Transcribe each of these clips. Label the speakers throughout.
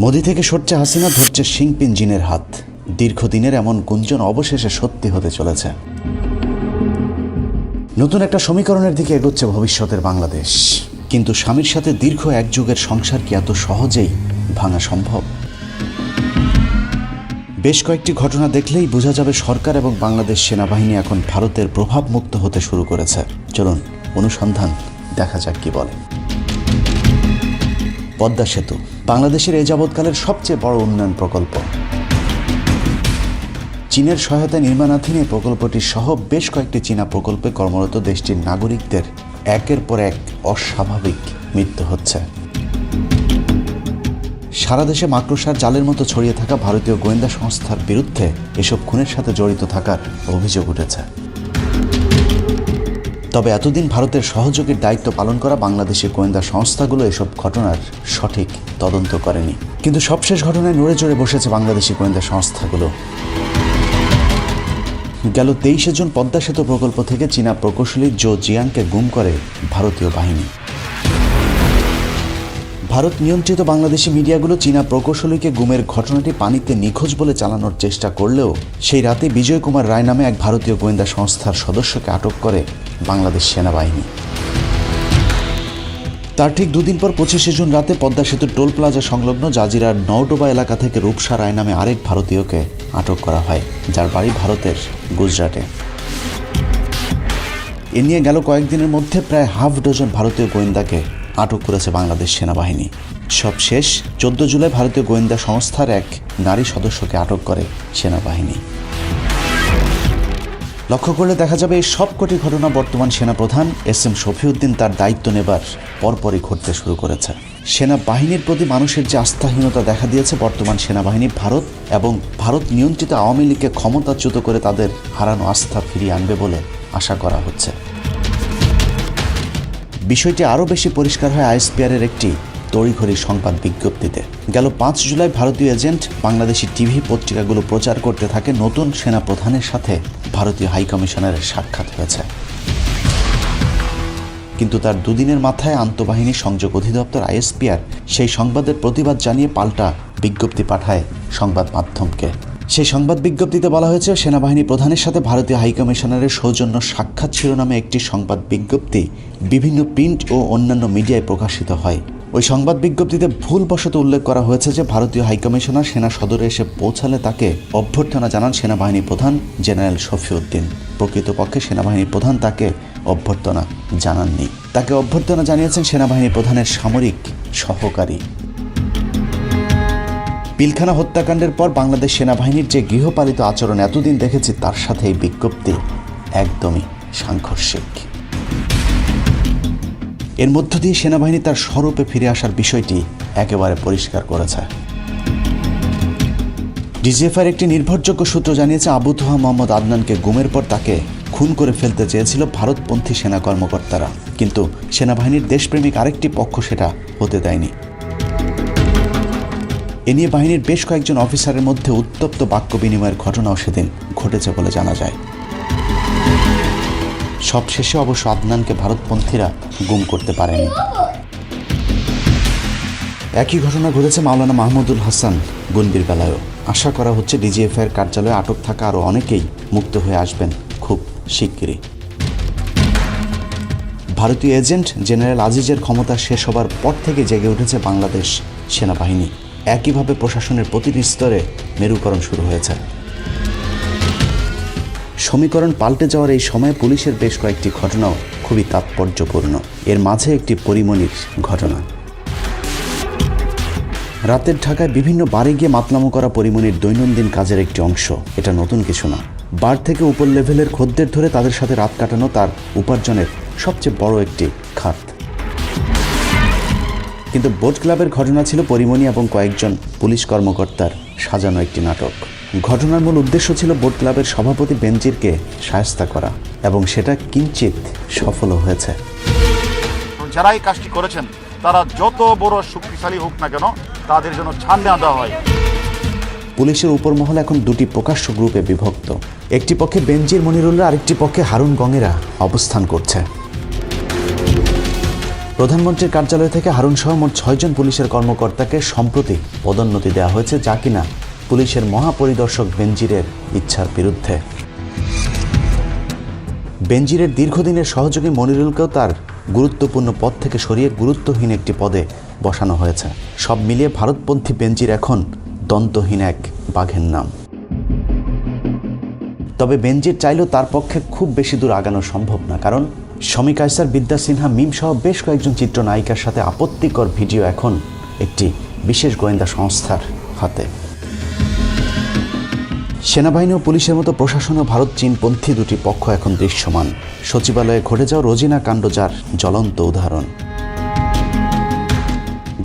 Speaker 1: মোদি থেকে সরছে হাসিনা, ধরছে শিংপিন জিনের হাত। দীর্ঘদিনের এমন গুঞ্জন অবশেষে সত্যি হতে চলেছে। নতুন একটা সমীকরণের দিকে এগোচ্ছে ভবিষ্যতের বাংলাদেশ। কিন্তু স্বামীর সাথে দীর্ঘ এক যুগের সংসার কি এত সহজেই ভাঙা সম্ভব? বেশ কয়েকটি ঘটনা দেখলেই বোঝা যাবে সরকার এবং বাংলাদেশ সেনাবাহিনী এখন ভারতের প্রভাব মুক্ত হতে শুরু করেছে। চলুন অনুসন্ধান দেখা যাক কি বলে। পদ্মা সেতু বাংলাদেশের এ যাবৎকালের সবচেয়ে বড় উন্নয়ন প্রকল্প। চীনের সহায়তায় নির্মাণাধীন এই প্রকল্পটি সহ বেশ কয়েকটি চীনা প্রকল্পে কর্মরত দেশটির নাগরিকদের একের পর এক অস্বাভাবিক মৃত্যু হচ্ছে। সারা দেশে মাকড়সার জালের মতো ছড়িয়ে থাকা ভারতীয় গোয়েন্দা সংস্থার বিরুদ্ধে এসব খুনের সাথে জড়িত থাকার অভিযোগ উঠেছে। তবে এতদিন ভারতের সহযোগীর দায়িত্ব পালন করা বাংলাদেশি গোয়েন্দা সংস্থাগুলো এসব ঘটনার সঠিক তদন্ত করেনি। কিন্তু সবশেষ ঘটনায় নড়ে চড়ে বসেছে বাংলাদেশি গোয়েন্দা সংস্থাগুলো। গেল 23 জুন পদ্মা সেতু প্রকল্প থেকে চীনা প্রকৌশলী জো জিয়াংকে গুম করে ভারতীয় বাহিনী। ভারত নিয়ন্ত্রিত বাংলাদেশি মিডিয়াগুলো চীনা প্রকৌশলীকে গুমের ঘটনাটি পানিতে নিখোঁজ বলে চালানোর চেষ্টা করলেও সেই রাতে বিজয় কুমার রায় নামে এক ভারতীয় গোয়েন্দা সংস্থার সদস্যকে আটক করে বাংলাদেশ সেনাবাহিনী। তার ঠিক দুদিন পর 25 জুন রাতে পদ্মা সেতুর টোল প্লাজা সংলগ্ন জাজিরার নওডোবা এলাকা থেকে রূপসা রায় নামে আরেক ভারতীয়কে আটক করা হয়, যার বাড়ি ভারতের গুজরাটে। এ নিয়ে গেল কয়েকদিনের মধ্যে প্রায় হাফ ডজন ভারতীয় গোয়েন্দাকে আটক করেছে বাংলাদেশ সেনাবাহিনী। সবশেষ 14 জুলাই ভারতীয় গোয়েন্দা সংস্থার এক নারী সদস্যকে আটক করে সেনাবাহিনী। লক্ষ্য করলে দেখা যাবে এই সবকটি ঘটনা বর্তমান সেনাপ্রধান এস.এম. শফিউদ্দিন তার দায়িত্ব নেবার পরপরই ঘটতে শুরু করেছে। সেনাবাহিনীর প্রতি মানুষের যে আস্থাহীনতা দেখা দিয়েছে, বর্তমান সেনাবাহিনী ভারত এবং ভারত নিয়ন্ত্রিত আওয়ামী লীগকে ক্ষমতাচ্যুত করে তাদের হারানো আস্থা ফিরিয়ে আনবে বলে আশা করা হচ্ছে। বিষয়টি আরও বেশি পরিষ্কার হয় আইএসপিআরের একটি তড়িঘড়ি সংবাদ বিজ্ঞপ্তিতে। গেল 5 জুলাই ভারতীয় এজেন্ট বাংলাদেশি টিভি পত্রিকাগুলো প্রচার করতে থাকে নতুন সেনাপ্রধানের সাথে ভারতীয় হাইকমিশনারের সাক্ষাৎ হয়েছে। কিন্তু তার দুদিনের মাথায় আন্তঃবাহিনী সংযোগ অধিদপ্তর আইএসপিআর সেই সংবাদের প্রতিবাদ জানিয়ে পাল্টা বিজ্ঞপ্তি পাঠায় সংবাদ মাধ্যমকে। সেই সংবাদ বিজ্ঞপ্তিতে বলা হয়েছে, সেনাবাহিনী প্রধানের সাথে ভারতীয় হাইকমিশনারের সৌজন্য সাক্ষাৎ শিরোনামে একটি সংবাদ বিজ্ঞপ্তি বিভিন্ন প্রিন্ট ও অন্যান্য মিডিয়ায় প্রকাশিত হয়। ওই সংবাদ বিজ্ঞপ্তিতে ভুলবশত উল্লেখ করা হয়েছে যে ভারতীয় হাইকমিশনার সেনা সদরে এসে পৌঁছালে তাকে অভ্যর্থনা জানান সেনাবাহিনী প্রধান জেনারেল শফিউদ্দিন। প্রকৃতপক্ষে সেনাবাহিনী প্রধান তাকে অভ্যর্থনা জানাননি। তাকে অভ্যর্থনা জানিয়েছেন সেনাবাহিনী প্রধানের সামরিক সহকারী। পিলখানা হত্যাকাণ্ডের পর বাংলাদেশ সেনাবাহিনীর যে গৃহপালিত আচরণ এতদিন দেখেছি, তার সাথে এই বিজ্ঞপ্তি একদমই সাংঘর্ষিক। এর মধ্য দিয়ে সেনাবাহিনী তার স্বরূপে ফিরে আসার বিষয়টি একেবারে পরিষ্কার করেছে। ডিজিএফআইয়ের একটি নির্ভরযোগ্য সূত্র জানিয়েছে, আবু তোহা মোহাম্মদ আদনানকে গুমের পর তাকে খুন করে ফেলতে চেয়েছিল ভারতপন্থী সেনা কর্মকর্তারা, কিন্তু সেনাবাহিনীর দেশপ্রেমিক আরেকটি পক্ষ সেটা হতে দেয়নি। এ নিয়ে বাহিনীর বেশ কয়েকজন অফিসারের মধ্যে উত্তপ্ত বাক্য বিনিময়ের ঘটনাও সেদিন ঘটেছে বলে জানা যায়। সবশেষে অবশ্য আদনানকে ভারতপন্থীরা গুম করতে পারেনি। একই ঘটনা ঘটেছে মাওলানা মাহমুদুল হাসান গনবির বেলায়ও। আশা করা হচ্ছে ডিজিএফআইয়ের কার্যালয়ে আটক থাকা আরও অনেকেই মুক্ত হয়ে আসবেন খুব শিগগিরই। ভারতীয় এজেন্ট জেনারেল আজিজের ক্ষমতা শেষ হবার পর থেকে জেগে উঠেছে বাংলাদেশ সেনাবাহিনী। একইভাবে প্রশাসনের প্রতিটি স্তরে মেরুকরণ শুরু হয়েছে। সমীকরণ পাল্টে যাওয়ার এই সময়ে পুলিশের বেশ কয়েকটি ঘটনাও খুবই তাৎপর্যপূর্ণ। এর মাঝে একটি পরিমণির ঘটনা। রাতের ঢাকায় বিভিন্ন বারে গিয়ে মাতলামো করা পরিমণির দৈনন্দিন কাজের একটি অংশ। এটা নতুন কিছু না। বার থেকে উপর লেভেলের খদ্দের ধরে তাদের সাথে রাত কাটানো তার উপার্জনের সবচেয়ে বড় একটি খাত। কিন্তু বোট ক্লাবের ঘটনা ছিল পরিমণি এবং কয়েকজন পুলিশ কর্মকর্তার সাজানো একটি নাটক। ঘটনার মূল উদ্দেশ্য ছিল বোট ক্লাবের সভাপতি বেনজিরকে শায়েস্তা করা, এবং সেটা কিঞ্চিত সফলও হয়েছে।
Speaker 2: যারা এই কাজটি করেছেন তারা যত বড় শক্তিশালী হোক না কেন, তাদের জন্য ছাড় না দেওয়া হয়।
Speaker 1: পুলিশের উপর মহল এখন দুটি প্রকাশ্য গ্রুপে বিভক্ত। একটি পক্ষে বেনজির মনিরুল্লাহ, আরেকটি পক্ষে হারুন গঙেরা অবস্থান করছে। প্রধানমন্ত্রীর কার্যালয় থেকে হারুন সহ মোট 6 জন পুলিশের কর্মকর্তাকে সম্প্রতি পদোন্নতি দেওয়া হয়েছে, যা কিনা পুলিশের মহাপরিদর্শক বেনজিরের ইচ্ছার বিরুদ্ধে। বেনজিরের দীর্ঘদিনের সহযোগী মনিরুলকেও তার গুরুত্বপূর্ণ পদ থেকে সরিয়ে গুরুত্বহীন একটি পদে বসানো হয়েছে। সব মিলিয়ে ভারতপন্থী বেনজির এখন দন্তহীন এক বাঘের নাম। তবে বেনজির চাইলেও তার পক্ষে খুব বেশি দূর আগানো সম্ভব না, কারণ শমী কায়সার, বিদ্যা সিনহা, মিম সহ বেশ কয়েকজন চিত্রনায়িকার সাথে আপত্তিকর ভিডিও এখন একটি বিশেষ গোয়েন্দা সংস্থার হাতে। সেনাবাহিনী ও পুলিশের মতো প্রশাসন ও ভারত চীনপন্থী দুটি পক্ষ এখন দৃশ্যমান। সচিবালয়ে ঘটে যাওয়া রোজিনা কাণ্ড যার জ্বলন্ত উদাহরণ।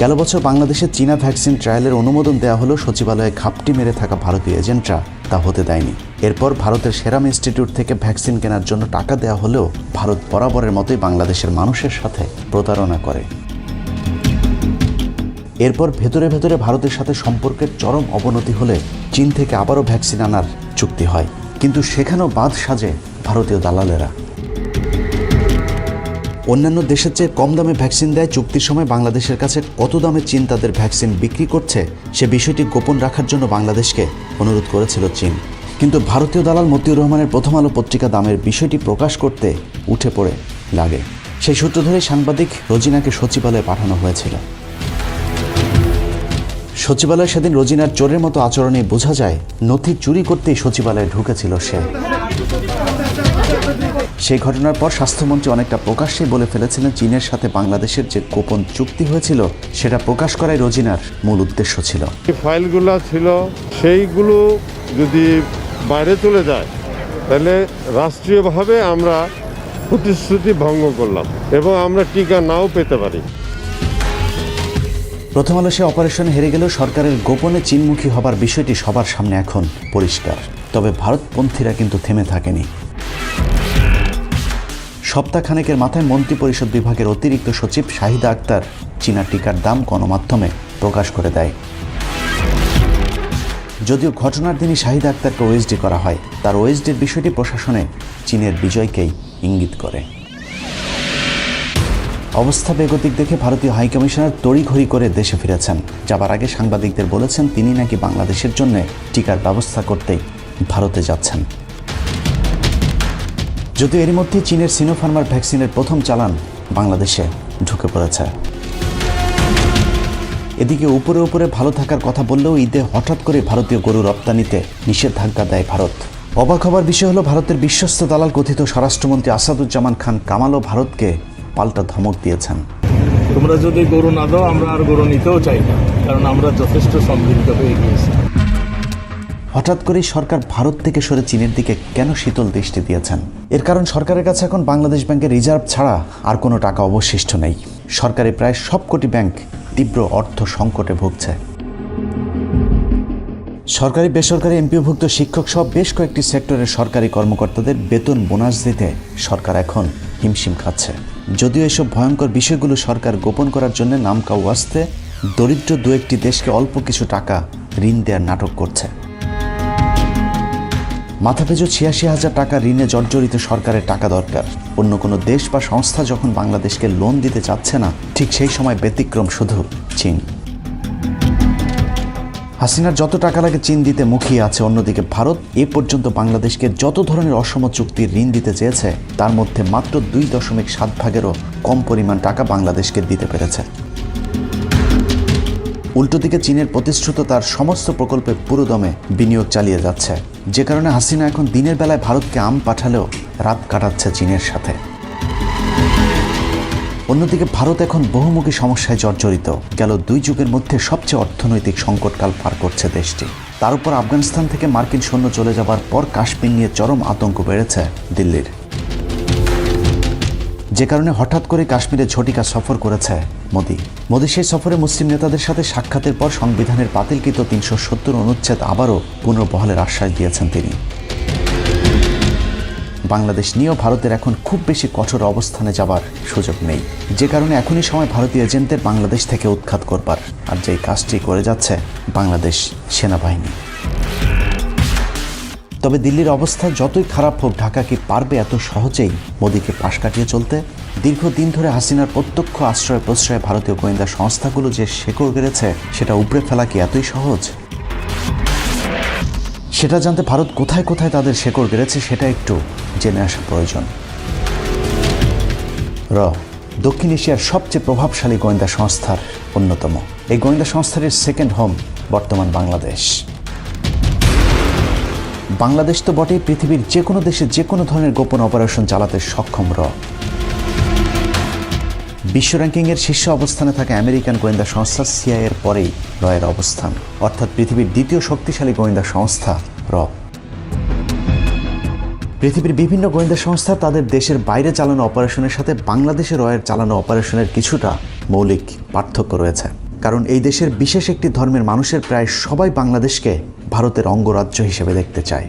Speaker 1: গেল বছর বাংলাদেশে চীনা ভ্যাকসিন ট্রায়ালের অনুমোদন দেওয়া হলেও সচিবালয়ে ঘাপটি মেরে থাকা ভারতীয় এজেন্টরা তা হতে দেয়নি। এরপর ভারতের সেরাম ইনস্টিটিউট থেকে ভ্যাকসিন কেনার জন্য টাকা দেওয়া হলেও ভারত বরাবরের মতোই বাংলাদেশের মানুষের সাথে প্রতারণা করে। এরপর ভেতরে ভেতরে ভারতের সাথে সম্পর্কের চরম অবনতি হলে চীন থেকে আবারও ভ্যাকসিন আনার চুক্তি হয়, কিন্তু সেখানেও বাঁধ সাজে ভারতীয় দালালেরা। অন্যান্য দেশের চেয়ে কম দামে ভ্যাকসিন দেয় চুক্তির সময় বাংলাদেশের কাছে কত দামে চীন তাদের ভ্যাকসিন বিক্রি করছে সে বিষয়টি গোপন রাখার জন্য বাংলাদেশকে অনুরোধ করেছিল চীন। কিন্তু ভারতীয় দালাল মতিউর রহমানের প্রথম আলো পত্রিকা দামের বিষয়টি প্রকাশ করতে উঠে পড়ে লাগে। সেই সূত্র ধরে সাংবাদিক রোজিনাকে সচিবালয়ে পাঠানো হয়েছিল। সচিবালয়ে সেদিন রোজিনার চোরের মতো আচরণে বোঝা যায় নথি চুরি করতেই সচিবালয়ে ঢুকেছিল সে। সেই ঘটনার পর স্বাস্থ্যমন্ত্রী অনেকটা প্রকাশ্যেই বলে ফেলেছিলেন চীনের সাথে বাংলাদেশের যে গোপন চুক্তি হয়েছিল সেটা প্রকাশ করাই রোজিনার মূল উদ্দেশ্য ছিল।
Speaker 3: ফাইলগুলো ছিল সেইগুলো যদি বাইরে চলে যায় তাহলে রাষ্ট্রীয়ভাবে আমরা প্রতিশ্রুতি ভঙ্গ করলাম এবং আমরা টিকা নাও পেতে পারি।
Speaker 1: প্রথম আলো সে অপারেশন হেরে গেলেও সরকারের গোপনে চীনমুখী হবার বিষয়টি সবার সামনে এখন পরিষ্কার। তবে ভারতপন্থীরা কিন্তু থেমে থাকেনি। সপ্তাহখানেকের মাথায় মন্ত্রিপরিষদ বিভাগের অতিরিক্ত সচিব শাহিদা আক্তার চীনা টিকার দাম গণমাধ্যমে প্রকাশ করে দেয়। যদিও ঘটনার দিনই শাহিদা আক্তারকে ওএসডি করা হয়, তার ওএসডির বিষয়টি প্রশাসনে চীনের বিজয়কেই ইঙ্গিত করে। অবস্থা বেগতিক দেখে ভারতীয় হাইকমিশনার তড়িঘড়ি করে দেশে ফিরেছেন। যাবার আগে সাংবাদিকদের বলেছেন তিনি নাকি বাংলাদেশের জন্য টিকার ব্যবস্থা করতেই ভারতে যাচ্ছেন। যদিও এরই মধ্যে চীনের সিনোফার্মার ভ্যাকসিনের প্রথম চালান বাংলাদেশে ঢুকে পড়েছে। এদিকে উপরে উপরে ভালো থাকার কথা বললেও ঈদে হঠাৎ করে ভারতীয় গরু রপ্তানিতে নিষেধাজ্ঞা দেয় ভারত। অবাক হবার বিষয় হলো ভারতের বিশ্বস্ত দালাল কথিত স্বরাষ্ট্রমন্ত্রী আসাদুজ্জামান খান কামালও ভারতকে পাল্টা ধমক দিয়েছেন।
Speaker 4: তোমরা যদি গরু না দাও আমরা আর গরু নিতেও চাই না, কারণ আমরা যথেষ্ট সমৃদ্ধ হয়ে গিয়েছি।
Speaker 1: হঠাৎ করেই সরকার ভারত থেকে সরে চীনের দিকে কেন শীতল দৃষ্টি দিয়েছেন? এর কারণ সরকারের কাছে এখন বাংলাদেশ ব্যাংকের রিজার্ভ ছাড়া আর কোনো টাকা অবশিষ্ট নেই। সরকারি প্রায় সবকটি ব্যাংক তীব্র অর্থ সংকটে ভুগছে। সরকারি বেসরকারি এমপিওভুক্ত শিক্ষক সহ বেশ কয়েকটি সেক্টরের সরকারি কর্মকর্তাদের বেতন বোনাস দিতে সরকার এখন হিমশিম খাচ্ছে। যদিও এসব ভয়ঙ্কর বিষয়গুলো সরকার গোপন করার জন্য নামকা ওয়াস্তে দরিদ্র দু একটি দেশকে অল্প কিছু টাকা ঋণ দেওয়ার নাটক করছে। মাথাপিছু ৮৬,০০০ টাকা ঋণে জর্জরিত সরকারের টাকা দরকার। অন্য কোনো দেশ বা সংস্থা যখন বাংলাদেশকে লোন দিতে চাচ্ছে না, ঠিক সেই সময় ব্যতিক্রম শুধু চীন। হাসিনার যত টাকা লাগে চীন দিতে মুখিয়ে আছে। অন্যদিকে ভারত এ পর্যন্ত বাংলাদেশকে যত ধরনের অসম চুক্তির ঋণ দিতে চেয়েছে তার মধ্যে মাত্র ২.৭ ভাগেরও কম পরিমাণ টাকা বাংলাদেশকে দিতে পেরেছে। উল্টো দিকে চীনের প্রতিশ্রুত তার সমস্ত প্রকল্পে পুরোদমে বিনিয়োগ চালিয়ে যাচ্ছে, যে কারণে হাসিনা এখন দিনের বেলায় ভারতকে আম পাঠালেও রাত কাটাচ্ছে চীনের সাথে। অন্যদিকে ভারত এখন বহুমুখী সমস্যায় জর্জরিত। গেল ২ যুগের মধ্যে সবচেয়ে অর্থনৈতিক সংকটকাল পার করছে দেশটি। তার উপর আফগানিস্তান থেকে মার্কিন সৈন্য চলে যাবার পর কাশ্মীর নিয়ে চরম আতঙ্ক বেড়েছে দিল্লির, যে কারণে হঠাৎ করে কাশ্মীরে ঝটিকা সফর করেছে মোদি। সেই সফরে মুসলিম নেতাদের সাথে সাক্ষাতের পর সংবিধানের বাতিলকৃত ৩৭০ অনুচ্ছেদ আবারও পুনর্বহালের আশ্বাস দিয়েছেন তিনি। বাংলাদেশ নিয়েও ভারতের এখন খুব বেশি কঠোর অবস্থানে যাবার সুযোগ নেই, যে কারণে এখনই সময় ভারতীয় এজেন্টদের বাংলাদেশ থেকে উৎখাত করবার। আর যেই কাজটি করে যাচ্ছে বাংলাদেশ সেনাবাহিনী। তবে তবে দিল্লির অবস্থা যতই খারাপ হোক, ঢাকা কি পারবে এত সহজেই মোদীকে পাশ কাটিয়ে চলতে? দীর্ঘদিন ধরে হাসিনার প্রত্যক্ষ আশ্রয় প্রশ্রয়ে ভারতীয় গোয়েন্দা সংস্থাগুলো যে শেকড় গেড়েছে, সেটা উপড়ে ফেলা কি এতই সহজ? সেটা জানতে ভারত কোথায় কোথায় তাদের শেকড় গেড়েছে সেটা একটু জেনে আসা প্রয়োজন। দক্ষিণ এশিয়ার সবচেয়ে প্রভাবশালী গোয়েন্দা সংস্থার অন্যতম। এই গোয়েন্দা সংস্থাটির সেকেন্ড হোম বর্তমান বাংলাদেশ। বাংলাদেশ তো বটেই, পৃথিবীর যে কোনো দেশে যে কোনো ধরনের গোপন অপারেশন চালাতে সক্ষম বিশ্ব র্যাঙ্কিংয়ের শীর্ষ অবস্থানে থাকা আমেরিকান গোয়েন্দা সংস্থা সিআইএর পরেই রয়ের অবস্থান, অর্থাৎ পৃথিবীর দ্বিতীয় শক্তিশালী গোয়েন্দা সংস্থা পৃথিবীর বিভিন্ন গোয়েন্দা সংস্থা তাদের দেশের বাইরে চালানো অপারেশনের সাথে বাংলাদেশে রয়ের চালানো অপারেশনের কিছুটা মৌলিক পার্থক্য রয়েছে। কারণ এই দেশের বিশেষ একটি ধর্মের মানুষের প্রায় সবাই বাংলাদেশকে ভারতের অঙ্গরাজ্য হিসেবে দেখতে চায়।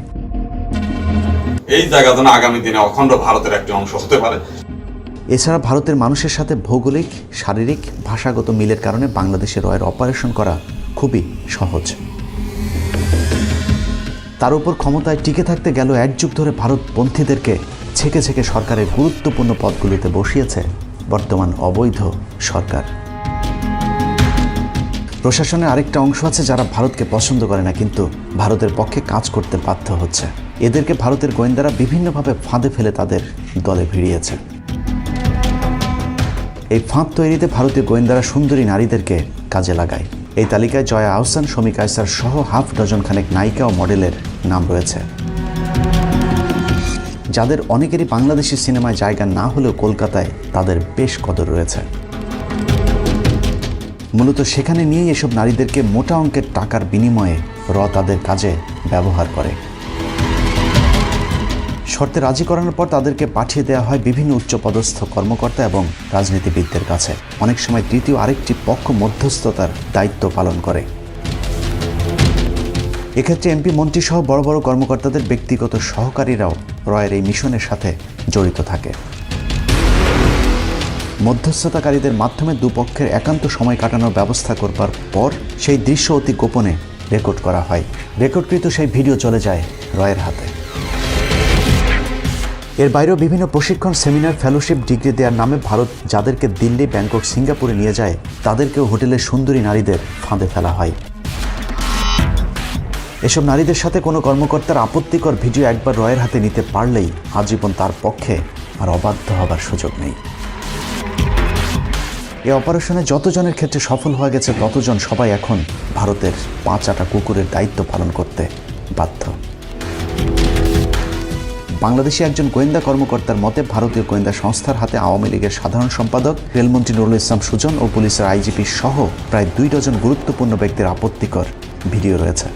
Speaker 5: এই জায়গা যেন আগামী দিনে অখণ্ড ভারতের একটি অংশ হতে পারে।
Speaker 1: এছাড়া ভারতের মানুষের সাথে ভৌগোলিক, শারীরিক, ভাষাগত মিলের কারণে বাংলাদেশে রয়ের অপারেশন করা খুবই সহজ। তার উপর ক্ষমতায় টিকে থাকতে গেল এক যুগ ধরে ভারতপন্থীদেরকে ছেকে ছেকে সরকারের গুরুত্বপূর্ণ পদগুলিতে বসিয়েছে বর্তমান অবৈধ সরকার। প্রশাসনের আরেকটা অংশ আছে যারা ভারতকে পছন্দ করে না, কিন্তু ভারতের পক্ষে কাজ করতে বাধ্য হচ্ছে। এদেরকে ভারতের গোয়েন্দারা বিভিন্নভাবে ফাঁদে ফেলে তাদের দলে ভিড়িয়েছে। এই ফাঁদ তৈরিতে ভারতীয় গোয়েন্দারা সুন্দরী নারীদেরকে কাজে লাগায়। এই তালিকায় জয়া আহসান, শমী কায়সার সহ হাফ ডজন খানেক নায়িকা ও মডেলের নাম রয়েছে, যাদের অনেকেরই বাংলাদেশি সিনেমায় জায়গা না হলেও কলকাতায় তাদের বেশ কদর রয়েছে। মূলত সেখানে নিয়েই এসব নারীদেরকে মোটা অঙ্কের টাকার বিনিময়ে তাদের কাজে ব্যবহার করে। শর্তে রাজি করানোর পর তাদেরকে পাঠিয়ে দেওয়া হয় বিভিন্ন উচ্চপদস্থ কর্মকর্তা এবং রাজনীতিবিদদের কাছে। অনেক সময় তৃতীয় আরেকটি পক্ষ মধ্যস্থতার দায়িত্ব পালন করে। এক্ষেত্রে এমপি, মন্ত্রী সহ বড় বড় কর্মকর্তাদের ব্যক্তিগত সহকারীরাও রয়ের এই মিশনের সাথে জড়িত থাকে। মধ্যস্থতাকারীদের মাধ্যমে দুপক্ষের একান্ত সময় কাটানোর ব্যবস্থা করবার পর সেই দৃশ্য অতি গোপনে রেকর্ড করা হয়। রেকর্ডকৃত সেই ভিডিও চলে যায় রয়ের হাতে। এর বাইরেও বিভিন্ন প্রশিক্ষণ, সেমিনার, ফেলোশিপ, ডিগ্রি দেওয়ার নামে ভারত যাদেরকে দিল্লি, ব্যাংকক, সিঙ্গাপুরে নিয়ে যায়, তাদেরকেও হোটেলের সুন্দরী নারীদের ফাঁদে ফেলা হয়। এসব নারীদের সাথে কোনো কর্মকর্তার আপত্তিকর ভিডিও একবার রয়ের হাতে নিতে পারলেই আজীবন তার পক্ষে আর অবাধ্য হবার সুযোগ নেই। এই অপারেশনে যতজনের ক্ষেত্রে সফল হয়ে গেছে ততজন সবাই এখন ভারতের 5 কুকুরের দায়িত্ব পালন করতে বাধ্য। বাংলাদেশি একজন গোয়েন্দা কর্মকর্তার মতে, ভারতীয় গোয়েন্দা সংস্থার হাতে আওয়ামী লীগের সাধারণ সম্পাদক, রেলমন্ত্রী নুরুল ইসলাম সুজন ও পুলিশের আইজিপি সহ প্রায় 2 ডজন গুরুত্বপূর্ণ ব্যক্তির আপত্তিকর ভিডিও রয়েছে।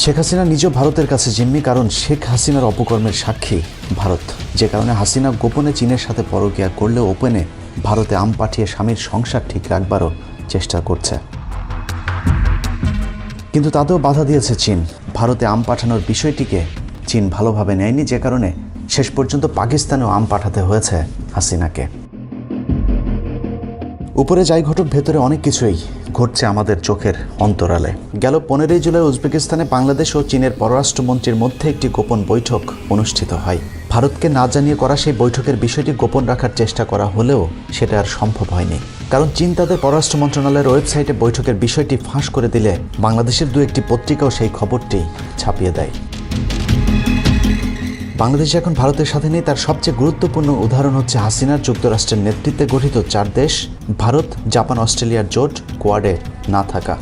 Speaker 1: শেখ হাসিনা নিজেও ভারতের কাছে জিম্মি, কারণ শেখ হাসিনার অপকর্মের সাক্ষী ভারত, যে কারণে হাসিনা গোপনে চীনের সাথে পরকীয়া করলেও ওপেনে ভারতে আম পাঠিয়ে স্বামীর সংসার ঠিক রাখবারও চেষ্টা করছে। কিন্তু তাতেও বাধা দিয়েছে চীন। ভারতে আম পাঠানোর বিষয়টিকে চীন ভালোভাবে নেয়নি, যে কারণে শেষ পর্যন্ত পাকিস্তানেও আম পাঠাতে হয়েছে হাসিনাকে। উপরে যাই ঘটুক, ভেতরে অনেক কিছুই ঘটছে আমাদের চোখের অন্তরালে। গেল 15 জুলাই উজবেকিস্তানে বাংলাদেশ ও চীনের পররাষ্ট্রমন্ত্রীর মধ্যে একটি গোপন বৈঠক অনুষ্ঠিত হয়। ভারতকে না জানিয়ে করা সেই বৈঠকের বিষয়টি গোপন রাখার চেষ্টা করা হলেও সেটা আর সম্ভব হয়নি, কারণ চীন তাদের পররাষ্ট্র মন্ত্রণালয়ের ওয়েবসাইটে বৈঠকের বিষয়টি ফাঁস করে দিলে বাংলাদেশের 2-1টি পত্রিকাও সেই খবরটি ছাপিয়ে দেয়। বাংলাদেশ এখন ভারতের সাথে নেই, তার সবচেয়ে গুরুত্বপূর্ণ উদাহরণ হচ্ছে হাসিনার যুক্তরাষ্ট্রের নেতৃত্বে গঠিত 4 দেশ ভারত, জাপান, অস্ট্রেলিয়ার জোট কোয়াডে না থাকা।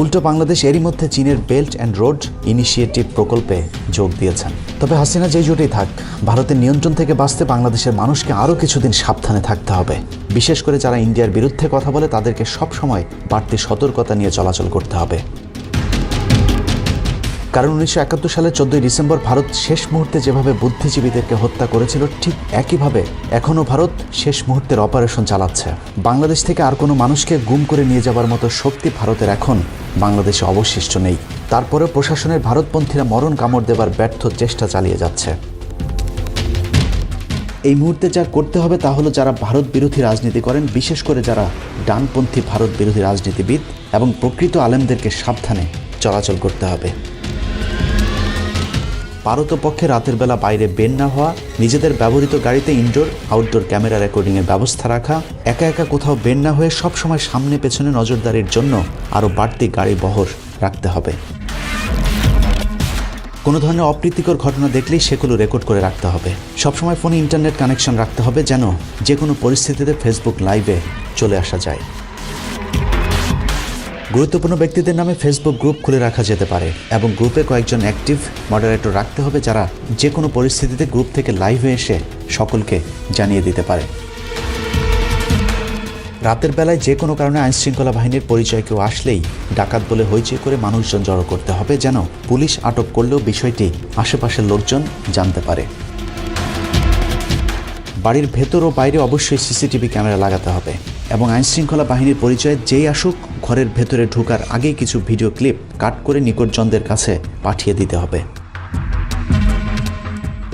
Speaker 1: উল্টো বাংলাদেশ এরই মধ্যে চীনের বেল্ট অ্যান্ড রোড ইনিশিয়েটিভ প্রকল্পে যোগ দিয়েছেন। তবে হাসিনা যেই জোটেই থাক, ভারতের নিয়ন্ত্রণ থেকে বাঁচতে বাংলাদেশের মানুষকে আরও কিছুদিন সাবধানে থাকতে হবে। বিশেষ করে যারা ইন্ডিয়ার বিরুদ্ধে কথা বলে তাদেরকে সবসময় বাড়তি সতর্কতা নিয়ে চলাচল করতে হবে। কারণ 1971 সালের 14 ডিসেম্বর ভারত শেষ মুহূর্তে যেভাবে বুদ্ধিজীবীদেরকে হত্যা করেছিল, ঠিক একইভাবে এখনও ভারত শেষ মুহূর্তের অপারেশন চালাচ্ছে। বাংলাদেশ থেকে আর কোনো মানুষকে গুম করে নিয়ে যাবার মতো শক্তি ভারতের এখন বাংলাদেশে অবশিষ্ট নেই। তারপরেও প্রশাসনের ভারতপন্থীরা মরণ কামড় দেবার ব্যর্থ চেষ্টা চালিয়ে যাচ্ছে। এই মুহূর্তে যা করতে হবে তা হলো, যারা ভারত বিরোধী রাজনীতি করেন, বিশেষ করে যারা ডানপন্থী ভারত বিরোধী রাজনীতিবিদ এবং প্রকৃত আলেমদেরকে সাবধানে চলাচল করতে হবে। পারতপক্ষে রাতের বেলা বাইরে বের না হওয়া, নিজেদের ব্যবহৃত গাড়িতে ইনডোর আউটডোর ক্যামেরা রেকর্ডিংয়ের ব্যবস্থা রাখা, একা একা কোথাও বের না হয়ে সবসময় সামনে পেছনে নজরদারির জন্য আরও বাড়তি গাড়ি বহর রাখতে হবে। কোনো ধরনের অপ্রীতিকর ঘটনা দেখলেই সেগুলো রেকর্ড করে রাখতে হবে। সবসময় ফোনে ইন্টারনেট কানেকশন রাখতে হবে যেন যে কোনো পরিস্থিতিতে ফেসবুক লাইভে চলে আসা যায়। গুরুত্বপূর্ণ ব্যক্তিদের নামে ফেসবুক গ্রুপ খুলে রাখা যেতে পারে এবং গ্রুপে কয়েকজন অ্যাক্টিভ মডারেটর রাখতে হবে যারা যে কোনো পরিস্থিতিতে গ্রুপ থেকে লাইভে এসে সকলকে জানিয়ে দিতে পারে। রাতের বেলায় যে কোনো কারণে আইনশৃঙ্খলা বাহিনীর পরিচয় কেউ আসলেই ডাকাত বলে হইচই করে মানুষজন জড়ো করতে হবে যেন পুলিশ আটক করলেও বিষয়টি আশেপাশের লোকজন জানতে পারে। বাড়ির ভেতর ও বাইরে অবশ্যই সিসিটিভি ক্যামেরা লাগাতে হবে এবং আইনশৃঙ্খলা বাহিনীর পরিচয়ে যেই আসুক ঘরের ভেতরে ঢোকার আগেই কিছু ভিডিও ক্লিপ কাট করে নিকটজনদের কাছে পাঠিয়ে দিতে হবে।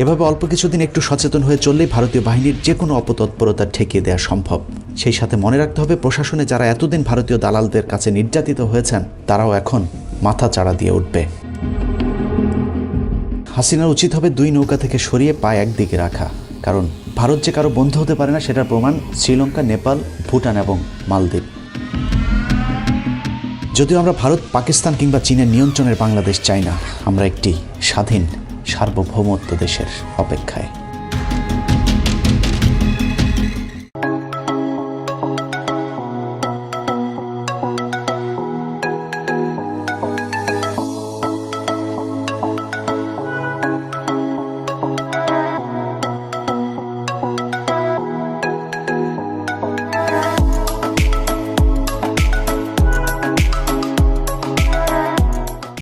Speaker 1: এভাবে অল্প কিছুদিন একটু সচেতন হয়ে চললেই ভারতীয় বাহিনীর যে কোনো অপতৎপরতা ঠেকিয়ে দেওয়া সম্ভব। সেই সাথে মনে রাখতে হবে প্রশাসনে যারা এতদিন ভারতীয় দালালদের কাছে নির্যাতিত হয়েছেন তারাও এখন মাথা চাড়া দিয়ে উঠবে। হাসিনার উচিত হবে দুই নৌকা থেকে সরিয়ে পা একদিকে রাখা, কারণ ভারত যে কারো বন্ধু হতে পারে না সেটার প্রমাণ শ্রীলঙ্কা, নেপাল, ভুটান এবং মালদ্বীপ। যদিও আমরা ভারত, পাকিস্তান কিংবা চীনের নিয়ন্ত্রণের বাংলাদেশ চাই না, আমরা একটি স্বাধীন সার্বভৌমত্ব দেশের অপেক্ষায়।